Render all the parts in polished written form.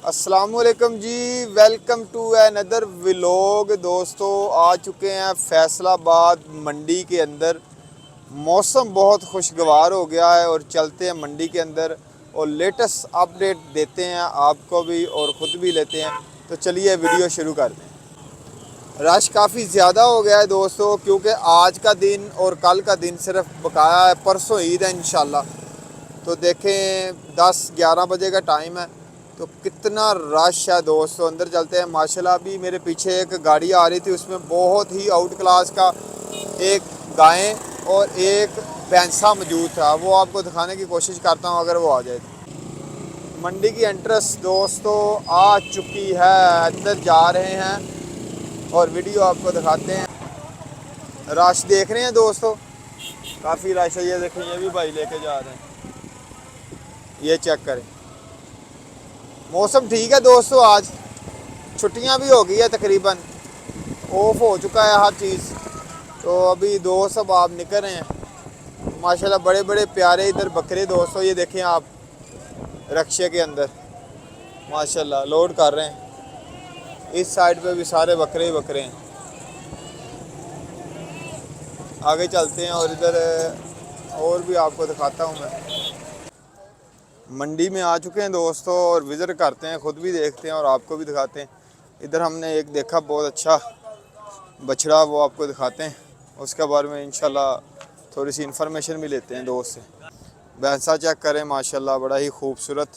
अस्सलामुअलैकुम जी, welcome to another vlog. दोस्तों आ चुके हैं फैसलाबाद मंडी के अंदर। मौसम बहुत खुशगवार हो गया है और चलते हैं मंडी के अंदर और लेटेस्ट अपडेट देते हैं आपको भी और ख़ुद भी लेते हैं। तो चलिए वीडियो शुरू करते हैं। रश काफ़ी ज़्यादा हो गया है दोस्तों, क्योंकि आज का दिन और कल का दिन सिर्फ बकाया है, परसों ईद है इंशाल्लाह। तो देखें 10-11 बजे का टाइम है तो कितना रश है दोस्तों। अंदर चलते हैं। माशाल्लाह अभी मेरे पीछे एक गाड़ी आ रही थी, उसमें बहुत ही आउट क्लास का एक गाय और एक भैंसा मौजूद था। वो आपको दिखाने की कोशिश करता हूँ अगर वो आ जाए तो। मंडी की एंट्रेंस दोस्तों आ चुकी है, अंदर जा रहे हैं और वीडियो आपको दिखाते हैं। रश देख रहे हैं दोस्तों, काफ़ी रश है। ये देखें, ये भी भाई लेके जा रहे हैं, ये चेक करें। मौसम ठीक है दोस्तों, आज छुट्टियां भी हो गई है, तकरीबन ऑफ हो चुका है हर चीज़। तो अभी दोस्त सब आप निकल रहे हैं। माशाल्लाह बड़े बड़े प्यारे इधर बकरे दोस्तों, ये देखें आप रक्शे के अंदर माशाल्लाह लोड कर रहे हैं। इस साइड पे भी सारे बकरे ही बकरे हैं। आगे चलते हैं और इधर और भी आपको दिखाता हूँ मैं। मंडी में आ चुके हैं दोस्तों और विज़िट करते हैं, ख़ुद भी देखते हैं और आपको भी दिखाते हैं। इधर हमने एक देखा बहुत अच्छा बछड़ा, वो आपको दिखाते हैं। उसके बारे में इंशाल्लाह थोड़ी सी इन्फॉर्मेशन भी लेते हैं दोस्त से। भैंसा चेक करें माशाल्लाह, बड़ा ही खूबसूरत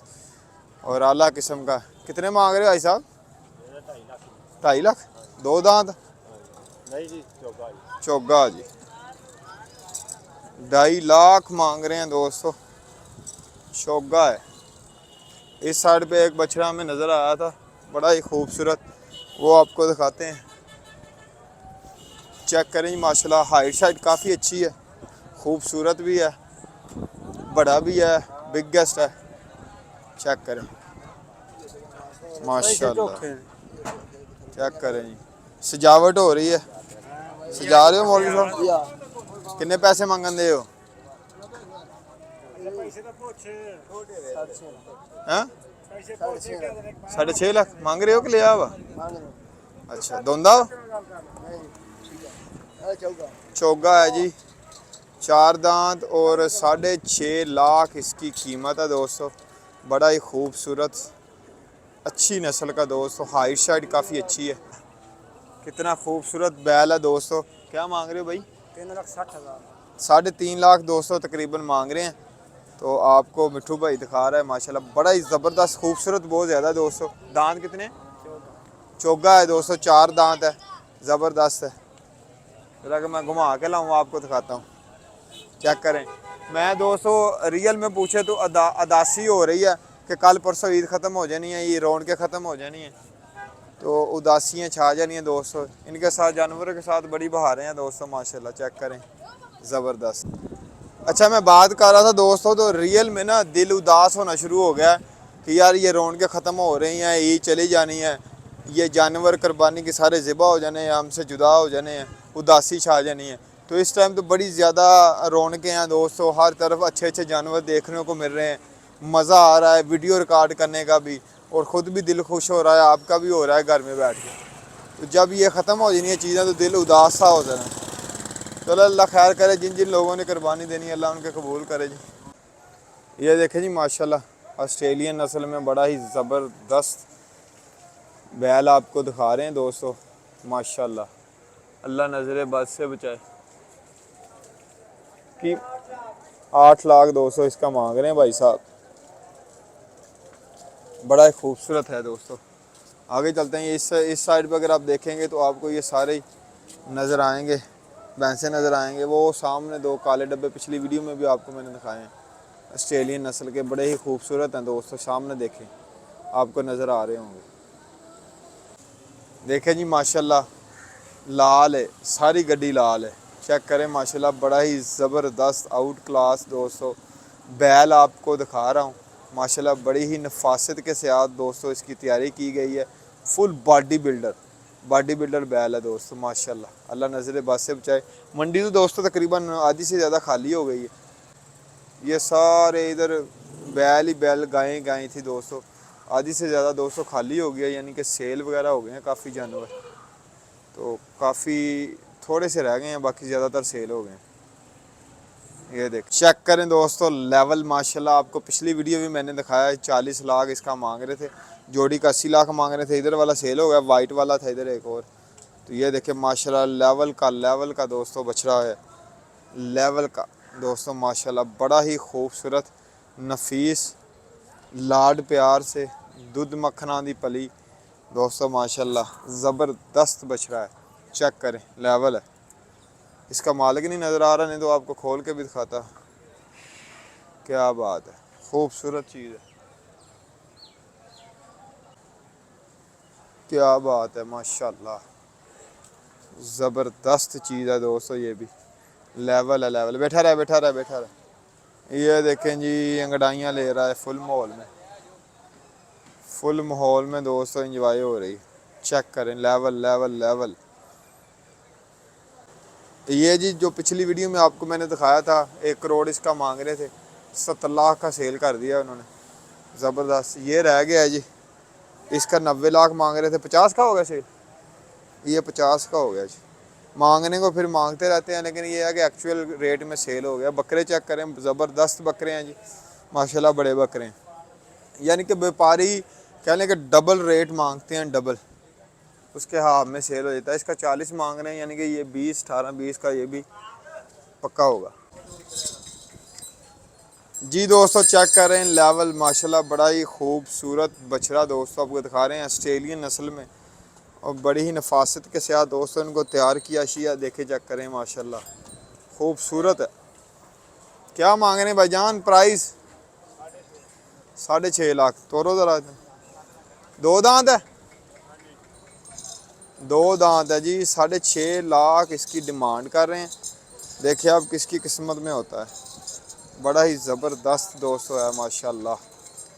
और आला किस्म का। कितने मांग रहे हो भाई साहब? 2.5 लाख। 2 दांत? नहीं जी, चोगा जी 2.5 लाख मांग रहे हैं दोस्तों। चोगा है। इस साइड पे एक बछड़ा हमें नज़र आया था, बड़ा ही खूबसूरत, वो आपको दिखाते हैं। चेक करें माशाल्लाह, हाइट शाइट काफ़ी अच्छी है, खूबसूरत भी है, बड़ा भी है, बिगेस्ट है। चेक करें माशाल्लाह, चेक करें जी। सजावट हो रही है, सजा रहे हो मौलवी साहब? कितने पैसे मंगन दे हो? हैं? 6.5 लाख मांग रहे हो कि लिया हुआ? अच्छा, दोंदा चोगा है जी, 4 दांत और 6.5 लाख इसकी कीमत है दोस्तों। बड़ा ही खूबसूरत अच्छी नस्ल का दोस्तों, हाइट शाइट काफ़ी अच्छी है। कितना खूबसूरत बैल है दोस्तों। क्या मांग रहे हो भाई? 3,60,000। 3.5 लाख दोस्तों तकरीबन मांग रहे हैं। तो आपको मिठू भाई दिखा रहा है माशाल्लाह, बड़ा ही ज़बरदस्त खूबसूरत बहुत ज़्यादा दोस्तों। दांत कितने? चोगा है दोस्तों, 4 दांत है, ज़बरदस्त है। जरा कि मैं घुमा के लाऊँ आपको दिखाता हूँ, चेक करें। मैं दोस्तों रियल में पूछे तो अदासी हो रही है कि कल परसों ईद ख़त्म हो जानी है, ये रौनकें ख़त्म हो जानी है, तो उदासियाँ छा जानी हैं दोस्तों। इनके साथ जानवरों के साथ बड़ी बहारें हैं दोस्तों माशाल्लाह, चेक करें ज़बरदस्त। अच्छा, मैं बात कर रहा था दोस्तों, तो रियल में ना दिल उदास होना शुरू हो गया कि यार ये रौनकें ख़त्म हो रही हैं, ईद चली जानी है, ये जानवर कुर्बानी के सारे ज़िबा हो जाने हैं, हमसे जुदा हो जाने हैं, उदासी छा जानी है। तो इस टाइम तो बड़ी ज़्यादा रौनकें हैं दोस्तों, हर तरफ अच्छे अच्छे जानवर देखने को मिल रहे हैं, मज़ा आ रहा है वीडियो रिकॉर्ड करने का भी, और ख़ुद भी दिल खुश हो रहा है, आपका भी हो रहा है घर में बैठ के। तो जब ये ख़त्म हो जानी है चीज़ें तो दिल उदास सा हो जाना है। चलो अल्लाह खैर करे, जिन जिन लोगों ने कुर्बानी देनी है अल्लाह उनके कबूल करे जी। ये देखें जी माशाल्लाह, ऑस्ट्रेलियन नस्ल में बड़ा ही ज़बरदस्त बैल आपको दिखा रहे हैं दोस्तों माशाल्लाह। अल्लाह नज़र बद से बचाए। कि 8 लाख दोस्तों इसका मांग रहे हैं भाई साहब, बड़ा ही खूबसूरत है दोस्तों। आगे चलते हैं। इस साइड पे अगर आप देखेंगे तो आपको ये सारे ही नज़र आएंगे, भैंसे नज़र आएंगे। वो सामने 2 काले डब्बे पिछली वीडियो में भी आपको मैंने दिखाए हैं, ऑस्ट्रेलियन नस्ल के, बड़े ही खूबसूरत हैं दोस्तों। सामने देखें, आपको नज़र आ रहे होंगे। देखें जी माशाल्लाह, लाल है, सारी गड्डी लाल है। चेक करें माशाल्लाह, बड़ा ही ज़बरदस्त आउट क्लास दोस्तों बैल आपको दिखा रहा हूँ माशाल्लाह। बड़ी ही नफासत के साथ दोस्तों इसकी तैयारी की गई है। फुल बॉडी बिल्डर बैल है दोस्तों माशाल्लाह। अल्लाह नज़र बद से बचाए। मंडी तो दोस्तों तकरीबन आधी से ज़्यादा खाली हो गई है। ये सारे इधर बैल ही बैल, गायें थी दोस्तों। आधी से ज़्यादा दोस्तों खाली हो गया, यानी कि सेल वगैरह हो गए हैं काफ़ी जानवर, तो काफ़ी थोड़े से रह गए हैं, बाकी ज़्यादातर सेल हो गए हैं। ये देख चेक करें दोस्तों लेवल माशाल्लाह। आपको पिछली वीडियो भी मैंने दिखाया है, 40 लाख इसका मांग रहे थे, जोड़ी का 80 लाख मांग रहे थे। इधर वाला सेल हो गया, वाइट वाला था इधर एक और। तो ये देखें माशाल्लाह लेवल का दोस्तों बछड़ा है, लेवल का दोस्तों माशाल्लाह, बड़ा ही खूबसूरत नफीस लाड प्यार से दूध मक्खना दी पली दोस्तों माशाल्लाह, ज़बरदस्त बछड़ा है। चेक करें लेवल है। इसका मालिक नहीं नज़र आ रहा, नहीं तो आपको खोल के भी दिखाता। क्या बात है, खूबसूरत चीज़ है, क्या बात है माशाल्लाह, ज़बरदस्त चीज़ है दोस्तों। ये भी लेवल है, लेवल। बैठा रहा बैठा रहा बैठा रहा। ये देखें जी अंगड़ाइयाँ ले रहा है फुल माहौल में, फुल माहौल में दोस्तों इंजॉय हो रही। चेक करें लेवल लेवल लेवल। ये जी जो पिछली वीडियो में आपको मैंने दिखाया था 1 करोड़ इसका मांग रहे थे, 70 लाख का सेल कर दिया उन्होंने, ज़बरदस्त। ये रह गया है जी, इसका 90 लाख मांग रहे थे, 50 का हो गया सेल, ये 50 का हो गया जी। मांगने को फिर मांगते रहते हैं, लेकिन ये है कि एक्चुअल रेट में सेल हो गया। बकरे चेक करें, ज़बरदस्त बकरे हैं जी माशाल्लाह, बड़े बकरे हैं। यानी कि व्यापारी कह लें कि डबल रेट मांगते हैं, डबल, उसके हाथ में सेल हो जाता है। इसका 40 मांग रहे हैं, यानी कि ये 20 18 20 का ये भी पक्का होगा जी। दोस्तों चेक कर रहे हैं लेवल माशाल्लाह, बड़ा ही खूबसूरत बछड़ा दोस्तों आपको दिखा रहे हैं, ऑस्ट्रेलियन नस्ल में, और बड़ी ही नफासत के साथ दोस्तों इनको तैयार किया शिया। देखे चेक करें माशाल्लाह, खूबसूरत है। क्या मांग रहे हैं भाईजान प्राइस? 6.5 लाख। तोरो ज़रा, 2 दांत है, 2 दांत है जी, 6.5 लाख इसकी डिमांड कर रहे हैं। देखिए अब किसकी किस्मत में होता है। बड़ा ही ज़बरदस्त दोस्तों है माशाल्लाह,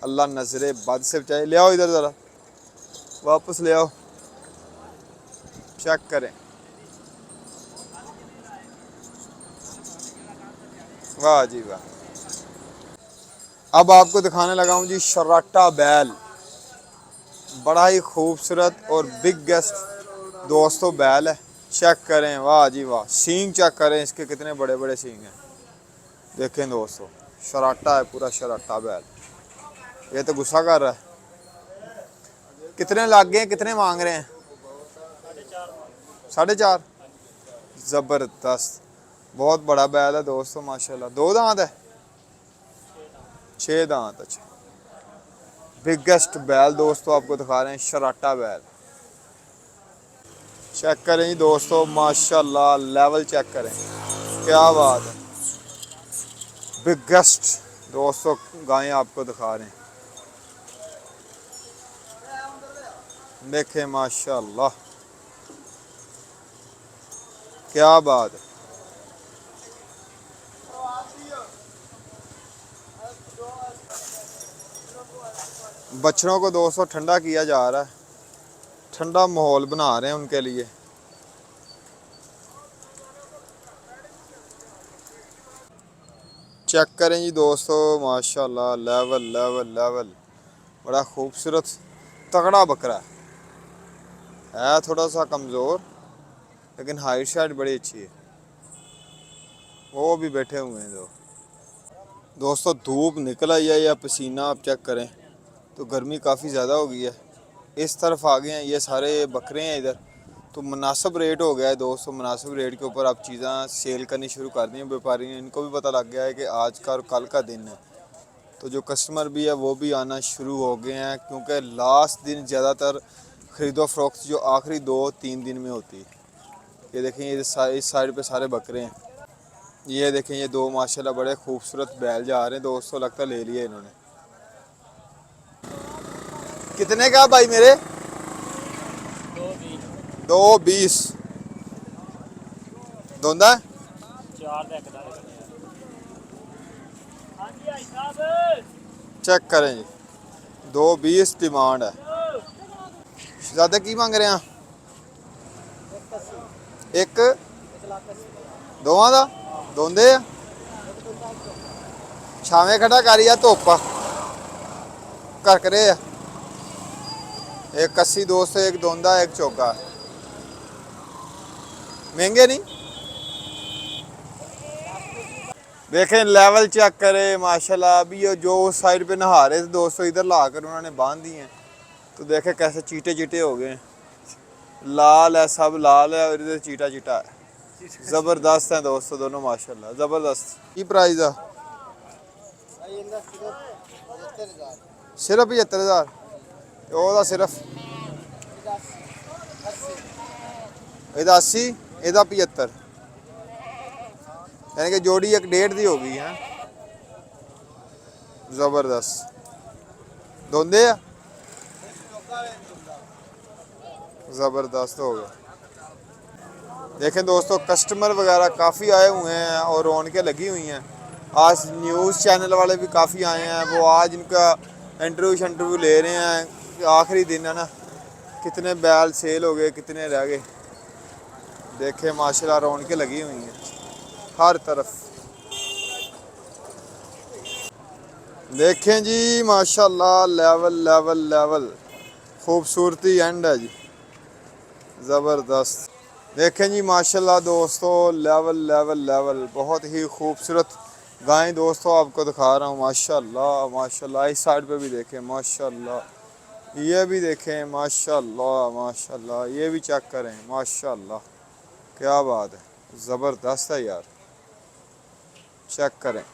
अल्लाह नज़रे बद से बचाए। ले आओ इधर ज़रा, वापस ले आओ, चेक करें, वाह जी वाह। अब आपको दिखाने लगा हूँ जी शराटा बैल, बड़ा ही खूबसूरत और बिगेस्ट दोस्तों बैल है। चेक करें, वाह जी वाह। सींग चेक करें इसके, कितने बड़े बड़े सींग हैं। देखें दोस्तों, शराटा है पूरा, शराटा बैल। ये तो गुस्सा कर रहा है। कितने लाग गए, कितने मांग रहे हैं? 4.5। ज़बरदस्त, बहुत बड़ा बैल है दोस्तों माशाल्लाह। 2 दांत है, 6 दांत। अच्छा, बिगेस्ट बैल दोस्तों आपको दिखा रहे हैं, शराटा बैल। चेक करें जी दोस्तों माशाल्लाह, लेवल चेक करें, क्या बात है। बिगेस्ट दोस्तों गायें आपको दिखा रहे हैं, देखें माशाल्लाह, क्या बात है। बच्चों को दोस्तों ठंडा किया जा रहा है, ठंडा माहौल बना रहे हैं उनके लिए। चेक करें जी दोस्तों माशाल्लाह, लेवल लेवल लेवल। बड़ा खूबसूरत तगड़ा बकरा है, थोड़ा सा कमज़ोर, लेकिन हाइट शाइट बड़ी अच्छी है। वो भी बैठे हुए हैं दोस्तों धूप निकल आई है या पसीना आप चेक करें तो गर्मी काफ़ी ज़्यादा हो गई है। इस तरफ आ गए हैं, ये सारे बकरे हैं इधर, तो मुनासिब रेट हो गया है दोस्तों। मुनासिब रेट के ऊपर आप चीज़ें सेल करनी शुरू कर दी हैं व्यापारी ने। इनको भी पता लग गया है कि आज का और कल का दिन है, तो जो कस्टमर भी है वो भी आना शुरू हो गए हैं, क्योंकि लास्ट दिन ज़्यादातर ख़रीदो फरोख्त जो आखिरी 2-3 दिन में होती है। ये देखें, ये इस साइड पे सारे बकरे हैं। ये देखें, ये 2 माशाल्लाह बड़े खूबसूरत बैल जा रहे हैं दोस्तों, लगता ले लिए इन्होंने। कितने का भाई मेरे? 2.20। दोंदा 4 चेक करें जी, 2.20 डिमांड है। ज़्यादा की मांग रहे हैं? एक दोवां दा दोंदे आ छावें खड़ा करी आ, धुप्प करकरे आ। एक कस्सी दोस्तों, एक दोंदा, एक चौका। महंगे नहीं। देखें लेवल चेक करें माशाल्लाह। अभी ये जो उस साइड पे नहा रहे थे दोस्तों, इधर ला कर उन्होंने बांध दिए हैं। तो देखें कैसे चीटे चीटे हो गए हैं। लाल है, सब लाल है और इधर चीटा चीटा है। ज़बरदस्त है दोस्तों दोनों माशाल्लाह, ज़बरदस्त। की प्राइस है? सिर्फ 75,000। ਉਹਦਾ सिर्फ ਇਹਦਾ 80, ਇਹਦਾ 75। यानी कि जोड़ी 1.5 दी होगी है। ज़बरदस्त धोंदे आ, ज़बरदस्त हो गया। देखें दोस्तों कस्टमर वगैरह काफ़ी आए हुए हैं और रौनकें लगी हुई हैं। आज न्यूज़ चैनल वाले भी काफ़ी आए हैं। वो आज इनका इंटरव्यू ले रहे हैं। आखिरी दिन है ना, कितने बैल सेल हो गए, कितने रह गए। देखें माशाल्लाह रौनकें लगी हुई हैं हर तरफ। देखें जी माशाल्लाह लेवल लेवल लेवल, खूबसूरती एंड है जी, ज़बरदस्त। देखें जी माशाल्लाह दोस्तों लेवल लेवल लेवल, बहुत ही खूबसूरत गायें दोस्तों आपको दिखा रहा हूँ। माशाल्लाह माशाल्लाह। इस साइड पे भी देखें माशाल्लाह, ये भी देखें माशाल्लाह माशाल्लाह, ये भी चेक करें माशाल्लाह, क्या बात है, ज़बरदस्त है यार। चेक करें,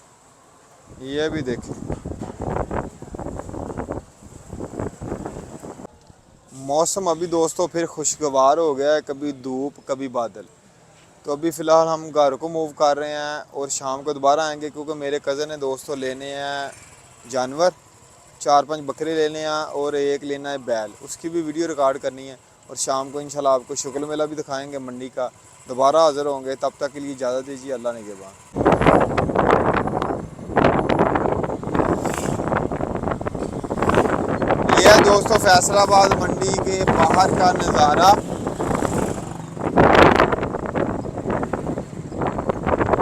ये भी देखें। मौसम अभी दोस्तों फिर खुशगवार हो गया है, कभी धूप कभी बादल। तो अभी फ़िलहाल हम घर को मूव कर रहे हैं और शाम को दोबारा आएंगे, क्योंकि मेरे कज़न ने दोस्तों लेने हैं जानवर। 4-5 बकरे लेने हैं और एक लेना है बैल, उसकी भी वीडियो रिकॉर्ड करनी है। और शाम को इंशाल्लाह आपको शुक्ल मेला भी दिखाएंगे मंडी का। दोबारा हाज़िर होंगे, तब तक के लिए इजाज़त दीजिए। अल्लाह निगहबान। ये है दोस्तों फैसलाबाद मंडी के बाहर का नज़ारा।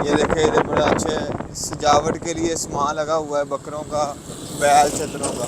ये देखे इधर बड़े अच्छे सजावट के लिए सामान लगा हुआ है, बकरों का, बैल, चदरों का।